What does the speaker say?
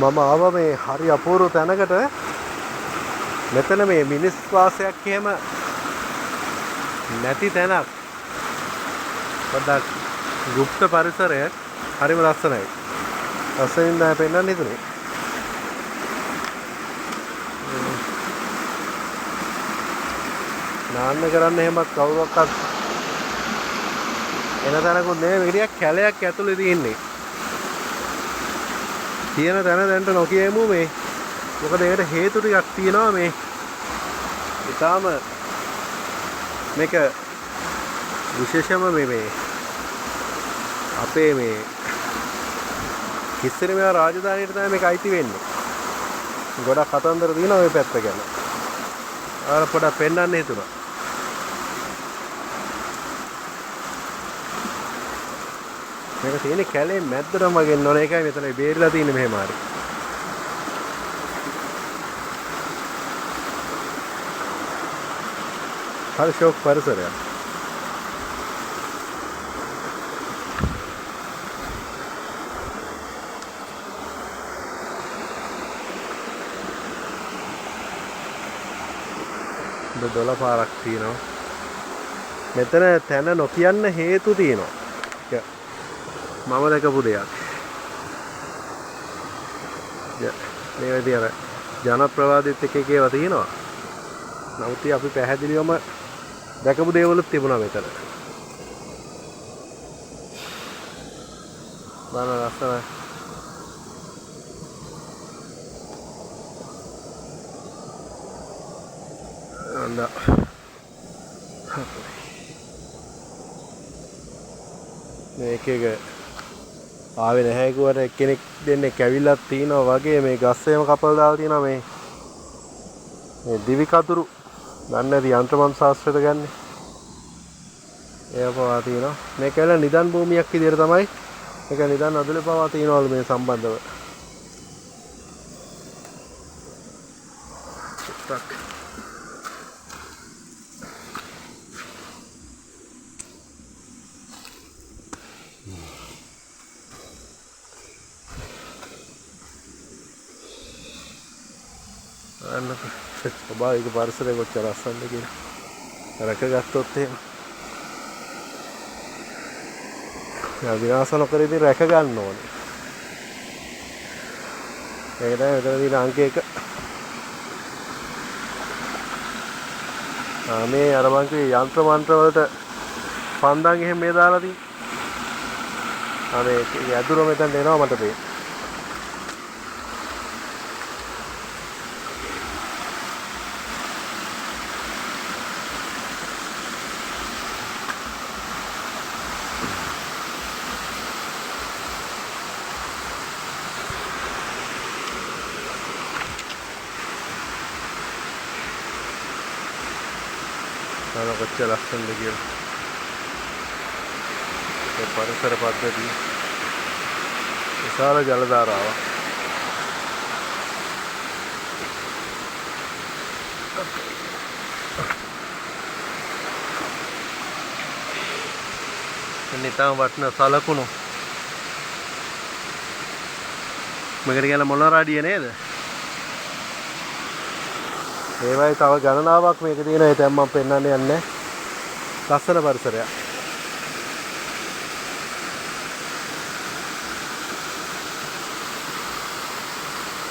මම ආව මේ හරි අපූර්ව තැනකට. මෙතන මේ මිනිස් වාසයක් එහෙම නැති තැනක්. පොඩ්ඩක් ගුප්ත පරිසරයක්. හරිම ලස්සනයි. ලස්සනින් තමයි පෙන්වන්න හිතුනේ. නාන්න කරන්න එහෙමත් කවුරක්වත් එන තැනකුත් නෙමෙයි. මේක කැලයක් ඇතුලේ තියෙන්නේ. තියෙන තැන දැන්ට නොකියමු මේ. මොකද ඒකට හේතු ටිකක් තියෙනවා මේ. ඊටාම මේක විශේෂම මේ අපේ මේ කිස්සරි මේවා රාජධානියට තමයි මේක අයිති වෙන්නේ. ගොඩක් කතන්දර තියෙනවා මේ පැත්ත ගැන. ආර පොඩක් පෙන්නන්න හිතුණා. මේක තියෙන්නේ කැලේ මැද්දටම වගේ නෝන එකයි මෙතන බේරිලා තියෙන්නේ මෙහෙම හරි. හරි ෂොක් පරිසරයක්. දොළ පාරක් තියෙනවා. මෙතන තැන නොකියන්න හේතු තියෙනවා. මම දැකපු දෙයක්. මේ විදිහ අර ජනප්‍රවාදීත් එක ඒවා තියෙනවා. නමුත් අපි පැහැදිලිවම දැකපු දේවලුත් තිබුණා මෙතන. බලන්න ලස්සනයි. මේක ආවේ නැහැ කිව්වට එක්කෙනෙක් දෙන්නෙක් ඇවිල්ලා තිනවා වගේ මේ ගස් එහෙම කපලා දාලා තිනවා මේ දිවි කතුරු දන්නේ නැති යන්ත්‍රමන් ශාස්ත්‍රයට ගන්නෙ. ඒව පවා තිනවා. මේක ඇල නිදන් භූමියක් විදියට තමයි මේක නිදන් අදුලේ පවා තිනවලු මේ සම්බන්ධව. ස්වභාවික පරිසරය කොච්චර ලස්සනද කියලා රැකගත්තොත් එහෙම විනාශ නොකර ඉතින් රැක ගන්න ඕනේ. ඒක තමයි මෙතන තියෙන අංක 1. මේ අර මං කිව්වේ යන්ත්‍ර මන්ත්‍ර වලට පන්දන් එහෙම මේ දාලා තියෙන්නේ. මේ ඇදුර මෙතන එනවා මට පේන්නේ. කොච්චර ලස්සනද කියලා. ඒ පරිසර පද්ධතිය විශාල ජල ධාරාවක්. නිතාම වටන සලකුණු. මේකට කියන මොනරාඩිය නේද? ඒවයි තව ගණනාවක් මේක තියෙන. ඒ දැන් මම පෙන්වන්න යන්නේ. ලස්සන පරිසරයක්.